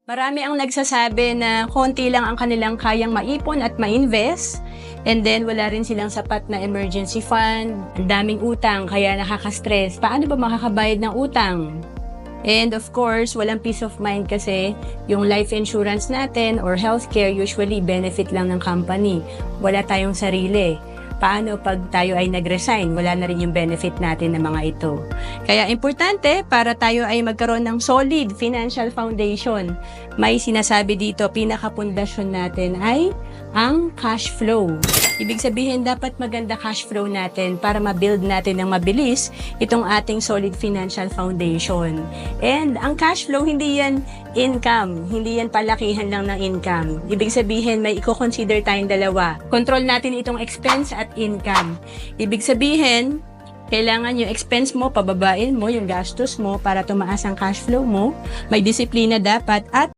Marami ang nagsasabi na konti lang ang kanilang kayang maipon at ma-invest, and then wala rin silang sapat na emergency fund, ang daming utang kaya nakaka-stress. Paano ba makakabayad ng utang? And of course, walang peace of mind kasi yung life insurance natin or healthcare usually benefit lang ng company. Wala tayong sarili. Paano pag tayo ay nag-resign? Wala na rin yung benefit natin ng mga ito. Kaya importante para tayo ay magkaroon ng solid financial foundation. May sinasabi dito, pinakapundasyon natin ay ang cash flow. Ibig sabihin, dapat maganda cash flow natin para ma-build natin ng mabilis itong ating solid financial foundation. And ang cash flow, hindi yan income. Hindi yan palakihan lang ng income. Ibig sabihin, may i-consider tayong dalawa. Control natin itong expense at income. Ibig sabihin, kailangan yung expense mo, pababain mo yung gastos mo para tumaas ang cash flow mo. May disiplina dapat at